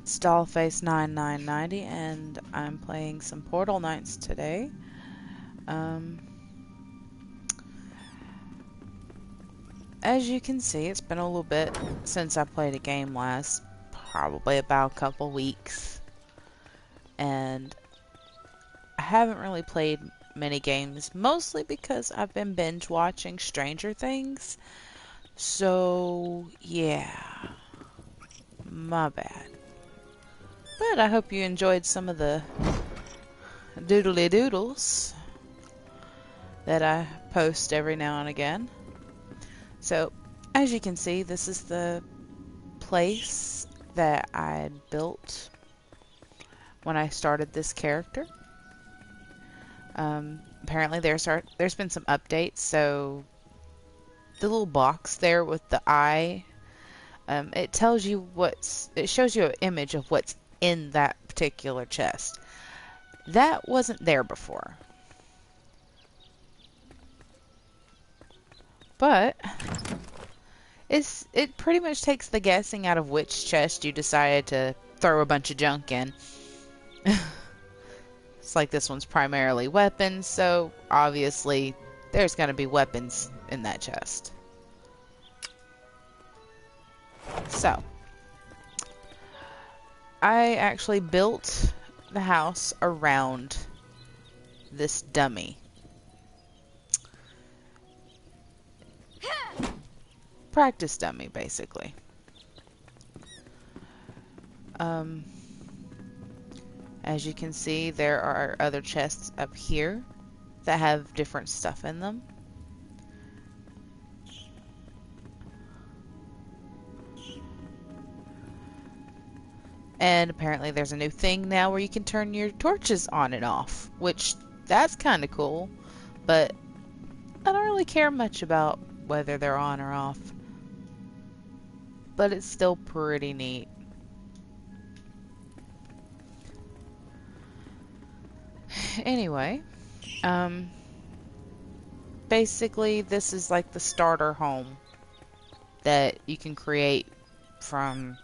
It's DollFace9990 and I'm playing some Portal Knights today. As you can see, it's been a little bit since I played a game last, probably about a couple weeks. And I haven't really played many games, mostly because I've been binge watching Stranger Things. So, yeah, my bad. But I hope you enjoyed some of the doodly doodles that I post every now and again. So, as you can see, this is the place that I built when I started this character. Apparently there's been some updates, so the little box there with the eye, it tells you it shows you an image of what's in that particular chest. That wasn't there before. But it pretty much takes the guessing out of which chest you decided to throw a bunch of junk in. It's like this one's primarily weapons, so obviously there's going to be weapons in that chest. So, I actually built the house around this dummy. Practice dummy, basically. As you can see, there are other chests up here that have different stuff in them. And apparently there's a new thing now where you can turn your torches on and off, which that's kind of cool, but I don't really care much about whether they're on or off. But it's still pretty neat. Anyway, basically this is like the starter home that you can create from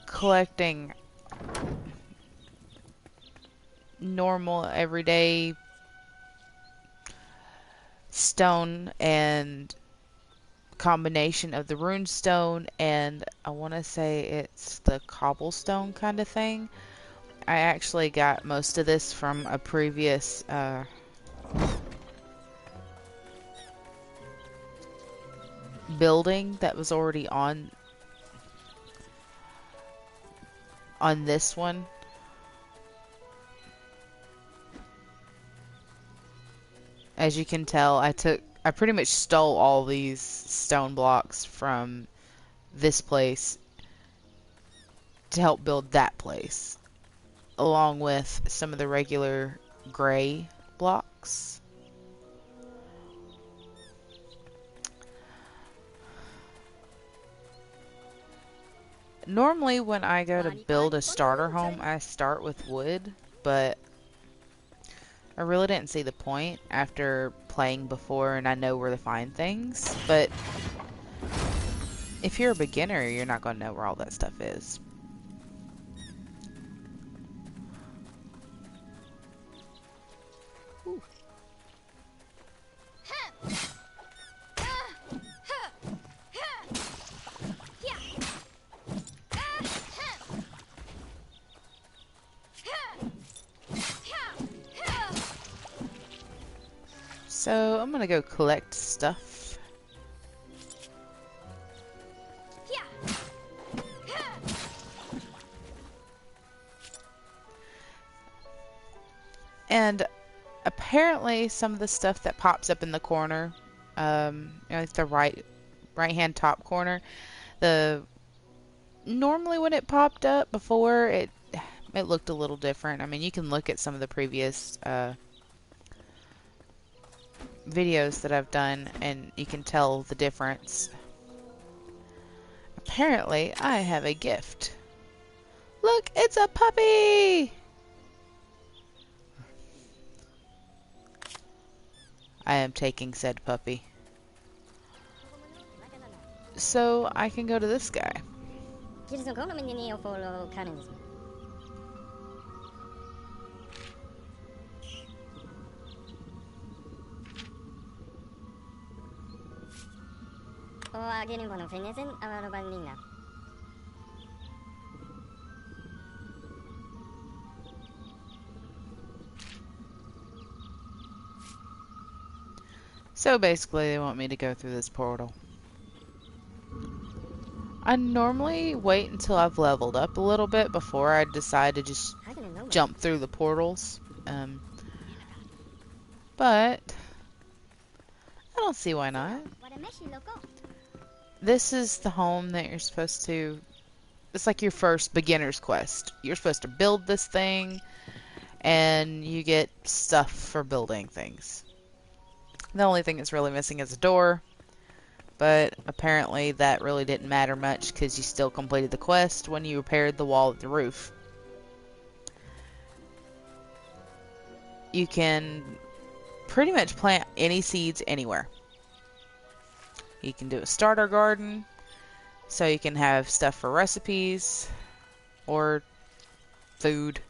collecting normal everyday stone and combination of the rune stone and I want to say it's the cobblestone kind of thing. I actually got most of this from a previous building that was already on this one. As you can tell, I pretty much stole all these stone blocks from this place to help build that place, along with some of the regular gray blocks. Normally when I go to build a starter home, I start with wood, but I really didn't see the point after playing before and I know where to find things. But if you're a beginner, you're not going to know where all that stuff is. Ooh. So I'm gonna go collect stuff. And apparently some of the stuff that pops up in the corner, like the right hand top corner, normally when it popped up before, it looked a little different. I mean, you can look at some of the previous videos that I've done and you can tell the difference. Apparently I have a gift. Look, it's a puppy! I am taking said puppy. So I can go to this guy. So basically, they want me to go through this portal. I normally wait until I've leveled up a little bit before I decide to just jump through the portals. But I don't see why not. This is the home that you're supposed to... It's like your first beginner's quest. You're supposed to build this thing, and you get stuff for building things. The only thing that's really missing is a door, but apparently that really didn't matter much because you still completed the quest when you repaired the wall of the roof. You can pretty much plant any seeds anywhere. You can do a starter garden, so you can have stuff for recipes or food,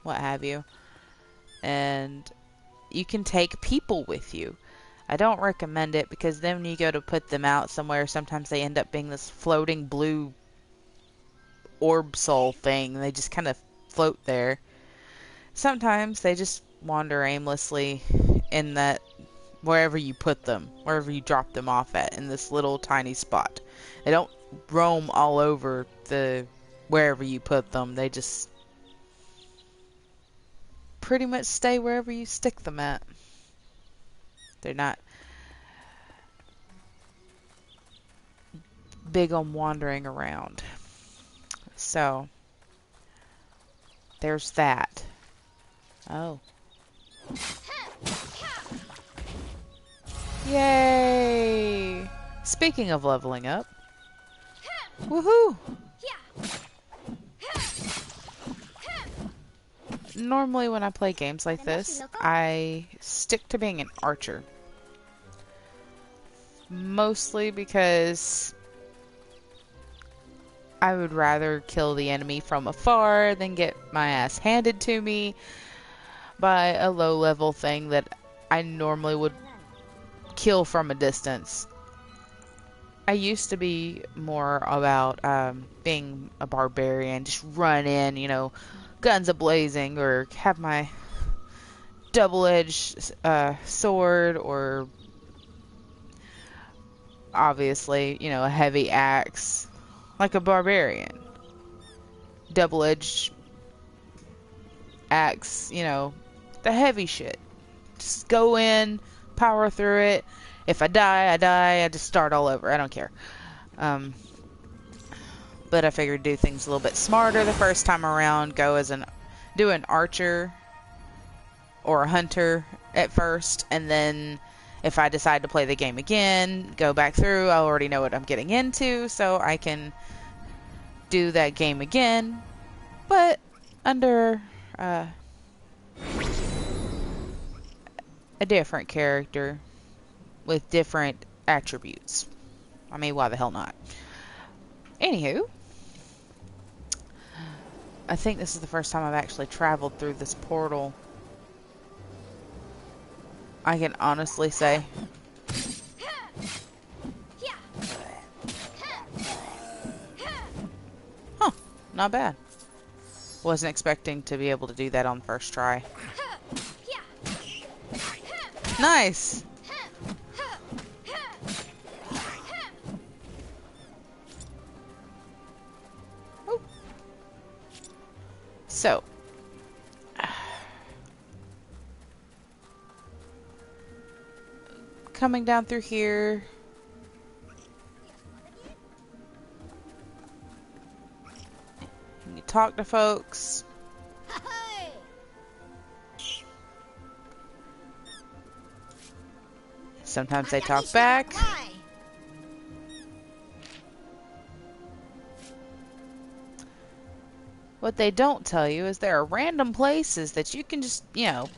what have you. And you can take people with you. I don't recommend it because then when you go to put them out somewhere, sometimes they end up being this floating blue orb soul thing. They just kind of float there. Sometimes they just wander aimlessly in that wherever you put them, wherever you drop them off at in this little tiny spot. They don't roam all over the wherever you put them. They just pretty much stay wherever you stick them at. They're not big on wandering around. So there's that. Oh. Yay! Speaking of leveling up. Woohoo! Normally when I play games like this, I stick to being an archer. Mostly because I would rather kill the enemy from afar than get my ass handed to me by a low-level thing that I normally would kill from a distance. I used to be more about being a barbarian, just run in, you know, guns a-blazing, or have my double-edged sword, or obviously, you know, a heavy axe, like a barbarian. Double-edged axe, you know, the heavy shit. Just go in, power through it. If I die, I die. I just start all over. I don't care. But I figured do things a little bit smarter the first time around. Do an archer or a hunter at first, and then if I decide to play the game again, go back through, I already know what I'm getting into, so I can do that game again, but under a different character with different attributes. I mean, why the hell not? Anywho, I think this is the first time I've actually traveled through this portal. I can honestly say. Huh, not bad. Wasn't expecting to be able to do that on first try. Nice! Oh. So. Coming down through here. You talk to folks. Sometimes they talk back. What they don't tell you is there are random places that you can just, you know,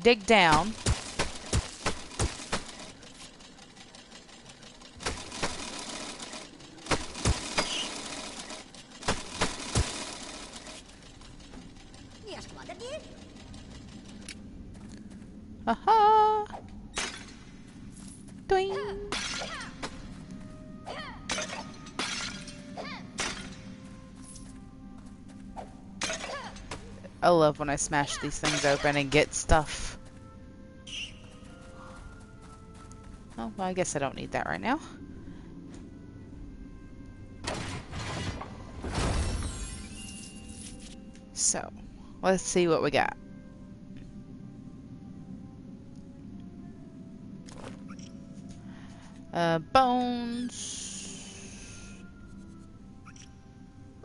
dig down. Haha! Doing! I love when I smash these things open and get stuff. Oh, well, I guess I don't need that right now. So, let's see what we got. Bones.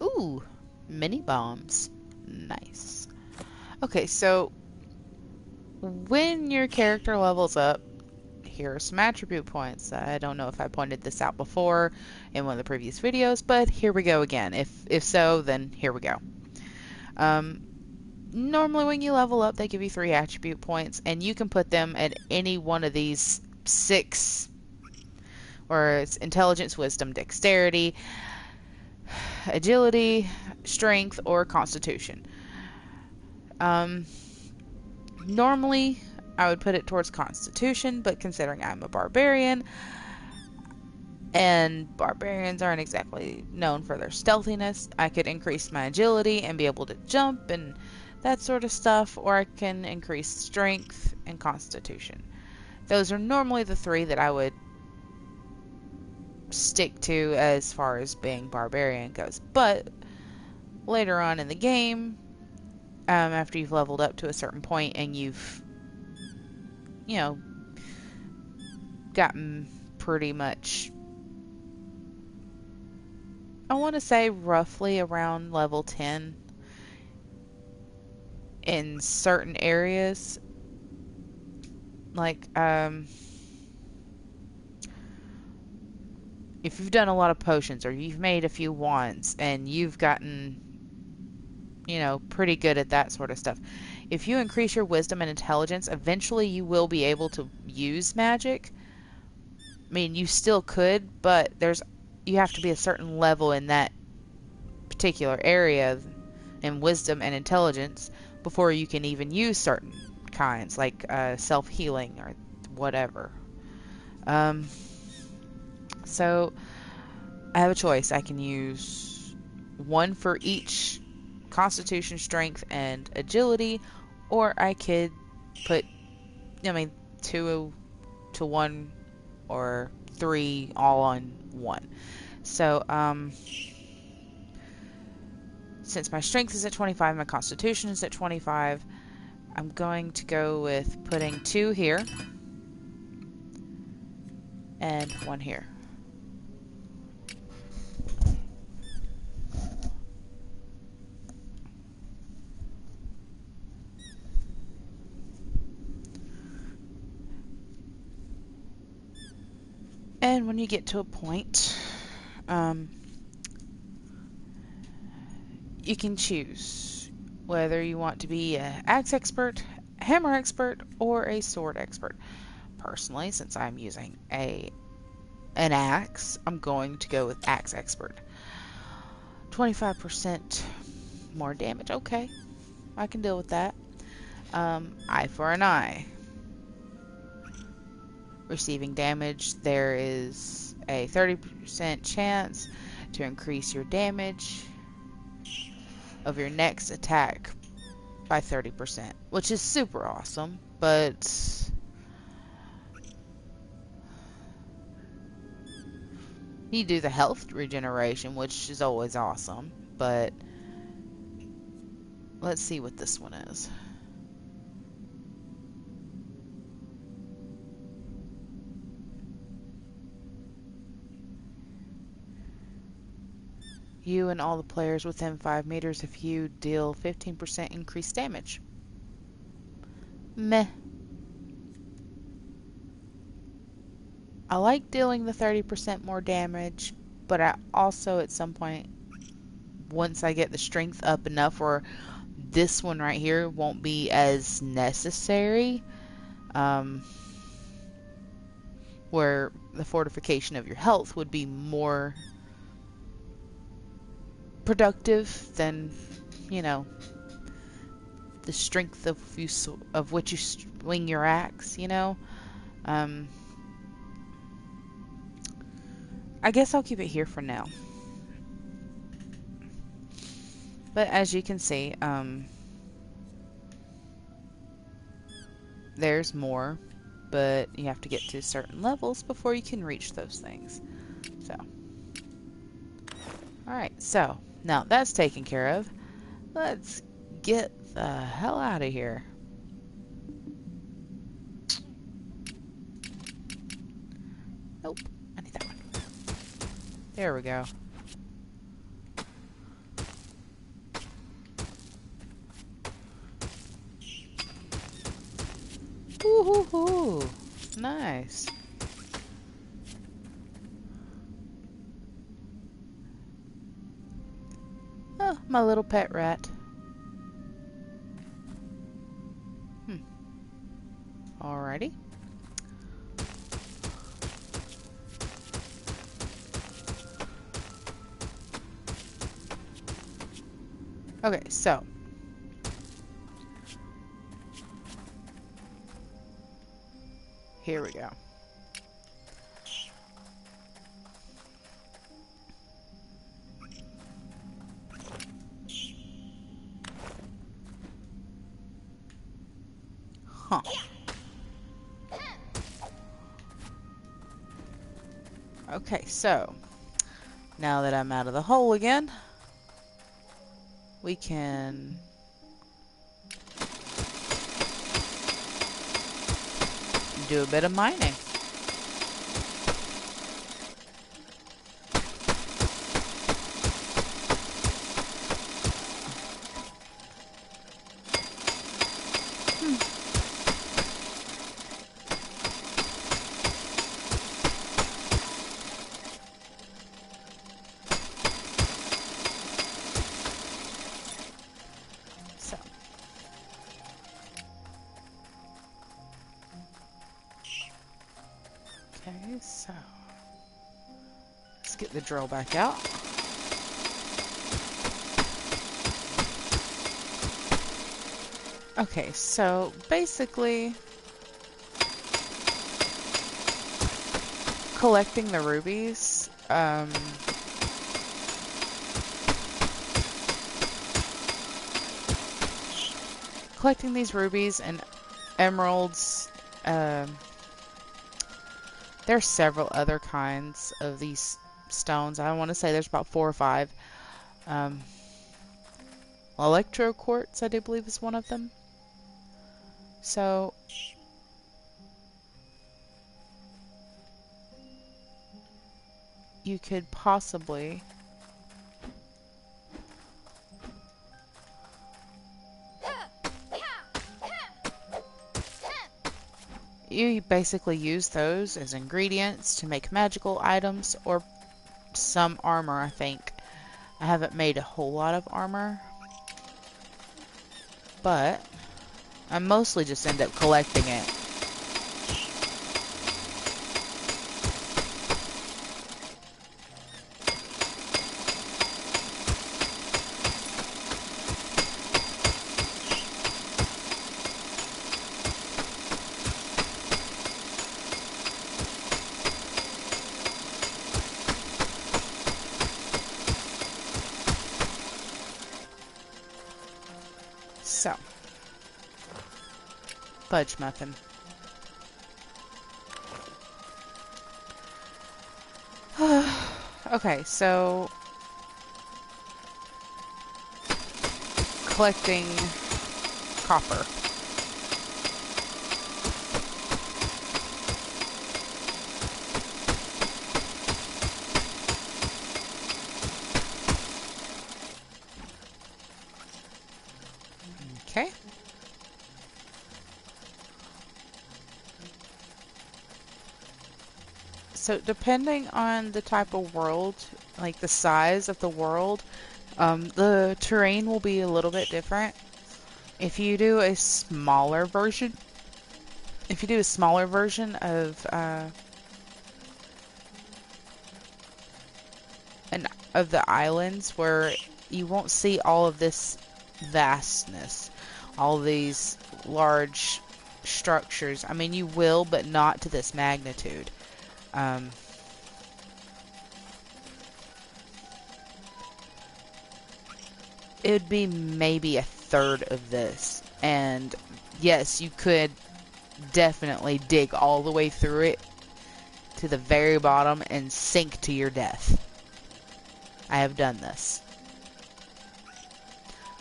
Ooh, mini bombs. Nice. Okay, so when your character levels up, here are some attribute points. I don't know if I pointed this out before in one of the previous videos, but here we go again. If so, then here we go. Normally when you level up, they give you 3 attribute points, and you can put them at any one of these 6, or it's intelligence, wisdom, dexterity, agility, strength, or constitution. Normally I would put it towards constitution, but considering I'm a barbarian, and barbarians aren't exactly known for their stealthiness, I could increase my agility and be able to jump and that sort of stuff, or I can increase strength and constitution. Those are normally the 3 that I would stick to as far as being barbarian goes. But later on in the game, after you've leveled up to a certain point and you've, you know, gotten pretty much, I want to say roughly around level 10 in certain areas, like if you've done a lot of potions or you've made a few wands and you've gotten, you know, pretty good at that sort of stuff, if you increase your wisdom and intelligence, eventually you will be able to use magic. I mean, you still could, but you have to be a certain level in that particular area in wisdom and intelligence before you can even use certain kinds, like self-healing or whatever. So I have a choice. I can use 1 for each constitution, strength, and agility, or I could put, 2 to 1 or 3 all on 1. So since my strength is at 25, my constitution is at 25, I'm going to go with putting 2 here and 1 here. And when you get to a point, you can choose whether you want to be an axe expert, hammer expert, or a sword expert. Personally, since I'm using an axe, I'm going to go with axe expert. 25% more damage. Okay, I can deal with that. Eye for an eye. Receiving damage, there is a 30% chance to increase your damage of your next attack by 30%, which is super awesome. But you do the health regeneration, which is always awesome, but let's see what this one is. You and all the players within 5 meters if you deal 15% increased damage. Meh. I like dealing the 30% more damage, but I also at some point, once I get the strength up enough where this one right here won't be as necessary, where the fortification of your health would be more productive than, the strength of which you swing your axe, you know. I guess I'll keep it here for now. But as you can see, there's more, but you have to get to certain levels before you can reach those things. So, alright, so now that's taken care of. Let's get the hell out of here. Nope, I need that one. There we go. Woohoo! Nice. Oh, my little pet rat. Alrighty. Okay, so here we go. Huh. Okay, so now that I'm out of the hole again, we can do a bit of mining. Okay, so let's get the drill back out. Okay, so basically collecting the rubies, collecting these rubies and emeralds, there's several other kinds of these stones. I want to say there's about 4 or 5. Electro quartz, I do believe, is one of them. So you could possibly you basically use those as ingredients to make magical items or some armor, I think. I haven't made a whole lot of armor, but I mostly just end up collecting it. So, fudge muffin. Okay, so collecting copper. Okay. So depending on the type of world, like the size of the world, the terrain will be a little bit different. If you do a smaller version, of the islands where you won't see all of this vastness. all these large structures. I mean, you will, but not to this magnitude. It would be maybe a third of this. And yes, you could definitely dig all the way through it to the very bottom and sink to your death. I have done this.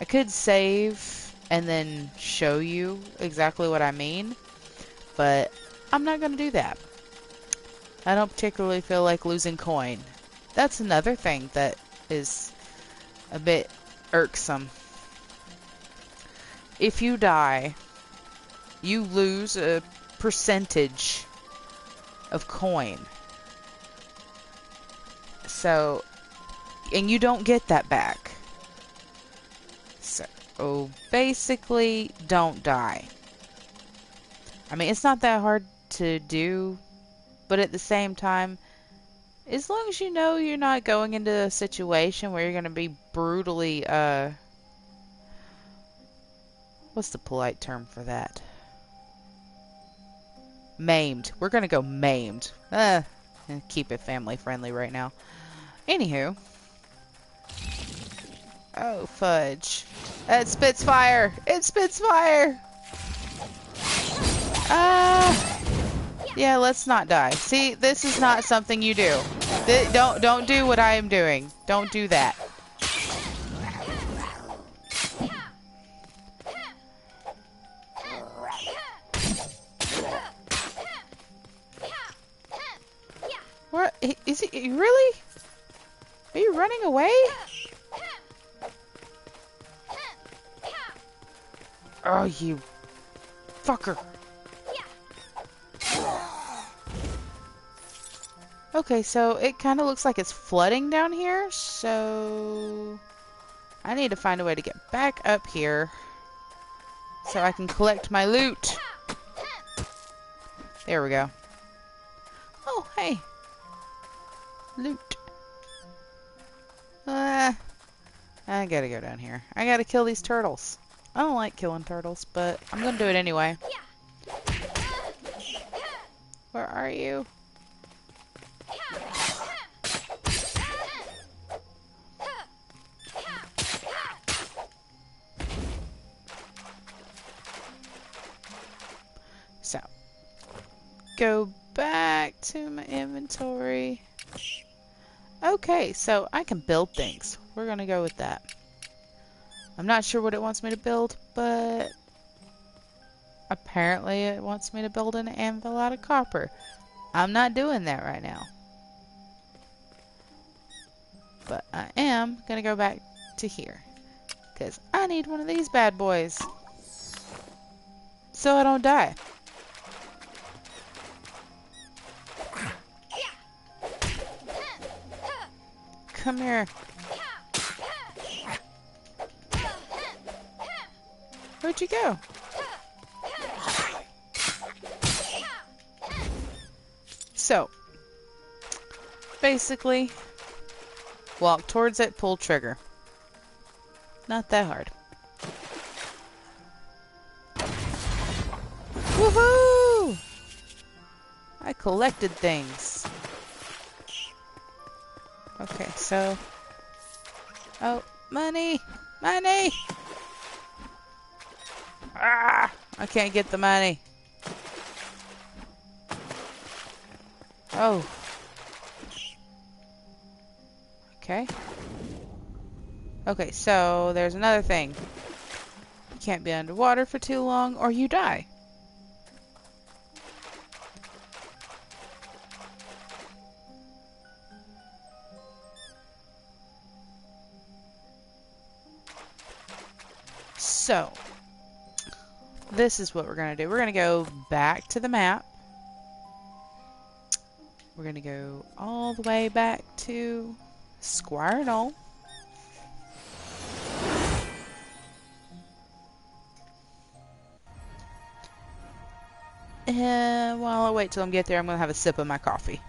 I could save and then show you exactly what I mean, but I'm not going to do that. I don't particularly feel like losing coin. That's another thing that is a bit irksome. If you die, you lose a percentage of coin. So, and you don't get that back. So, basically, don't die. I mean, it's not that hard to do, but at the same time, as long as you know you're not going into a situation where you're going to be brutally, what's the polite term for that? Maimed. We're going to go maimed. Keep it family friendly right now. Anywho. Oh, fudge. It spits fire! It spits fire! Yeah, let's not die. See, this is not something you do. Don't do what I am doing. Don't do that. What? Is he really? Are you running away? Oh, you fucker. Okay, so it kind of looks like it's flooding down here, so I need to find a way to get back up here so I can collect my loot. There we go. Oh, hey. Loot. I gotta go down here. I gotta kill these turtles. I don't like killing turtles, but I'm gonna do it anyway. Where are you? So, go back to my inventory. Okay, so I can build things. We're gonna go with that. I'm not sure what it wants me to build, but apparently it wants me to build an anvil out of copper. I'm not doing that right now. But I am gonna go back to here, because I need one of these bad boys so I don't die. Come here. Where'd you go? So, basically, walk towards it, pull trigger. Not that hard. Woohoo! I collected things. Okay, so... Oh, money! Money! Ah! I can't get the money. Oh. Okay. Okay, so there's another thing. You can't be underwater for too long or you die. So, this is what we're going to do. We're going to go back to the map. We're going to go all the way back to Squire Knoll. And while I wait till I get there, I'm going to have a sip of my coffee.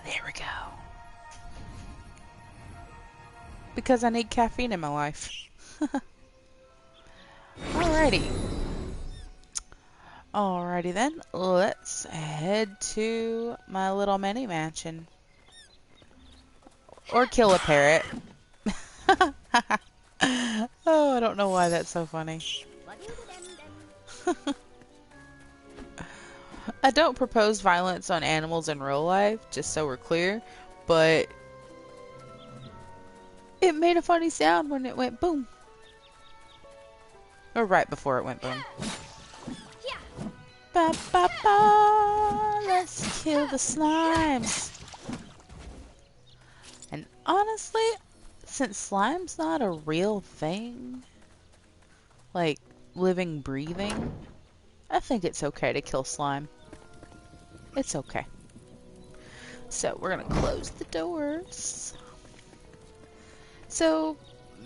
There we go. because I need caffeine in my life. Alrighty. Alrighty then, let's head to my little mini mansion. Or kill a parrot. Oh, I don't know why that's so funny. I don't propose violence on animals in real life, just so we're clear, but it made a funny sound when it went boom. Or right before it went boom. Ba, ba, ba, let's kill the slimes. And honestly, since slime's not a real thing, like living, breathing, I think it's okay to kill slime. It's okay. So we're gonna close the doors. So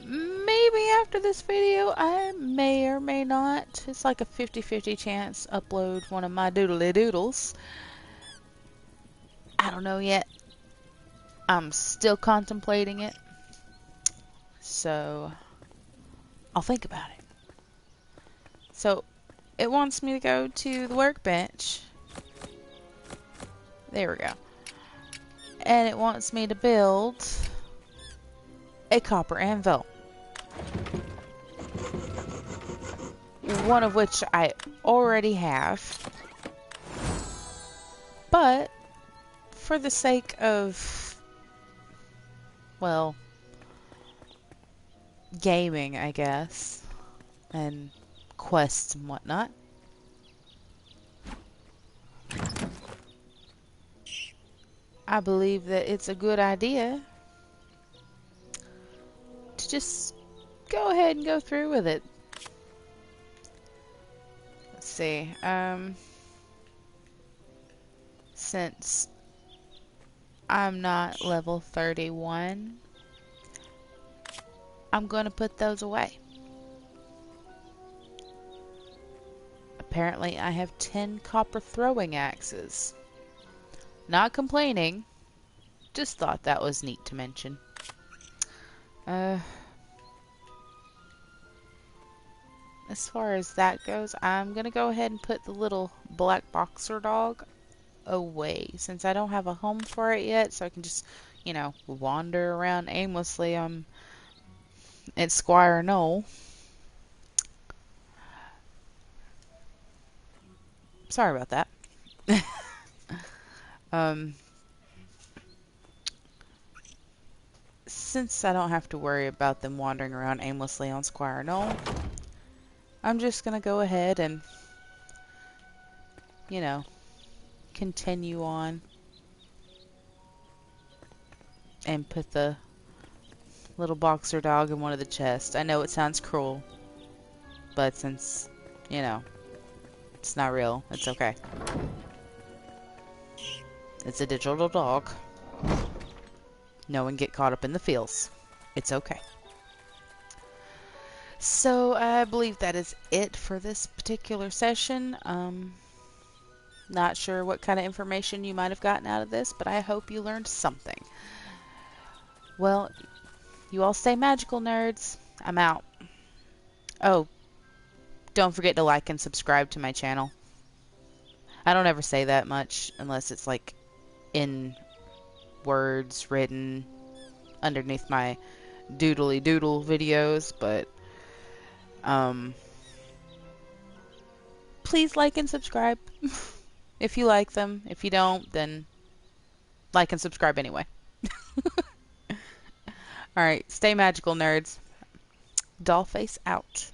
maybe after this video I may or may not, it's like a 50-50 chance, upload one of my doodly doodles. I don't know yet. I'm still contemplating it. So I'll think about it. So it wants me to go to the workbench. There we go. And it wants me to build a copper anvil. One of which I already have. But for the sake of, well, gaming, I guess, and quests and whatnot, I believe that it's a good idea to just go ahead and go through with it. Let's see, since I'm not level 31, I'm going to put those away. Apparently I have 10 copper throwing axes. Not complaining, just thought that was neat to mention. As far as that goes, I'm gonna go ahead and put the little black boxer dog away, since I don't have a home for it yet, so I can just, you know, wander around aimlessly at Squire Knoll. Sorry about that. Since I don't have to worry about them wandering around aimlessly on Squire Knoll, I'm just gonna go ahead and, you know, continue on and put the little boxer dog in one of the chests. I know it sounds cruel, but since, you know, it's not real, it's okay. It's a digital dog. No one get caught up in the feels. It's okay. So I believe that is it for this particular session. Not sure what kind of information you might have gotten out of this, but I hope you learned something. Well, you all stay magical, nerds. I'm out. Oh, don't forget to like and subscribe to my channel. I don't ever say that much unless it's like in words written underneath my doodly doodle videos, but please like and subscribe if you like them. If you don't, then like and subscribe anyway. Alright, stay magical, nerds. DollFace out.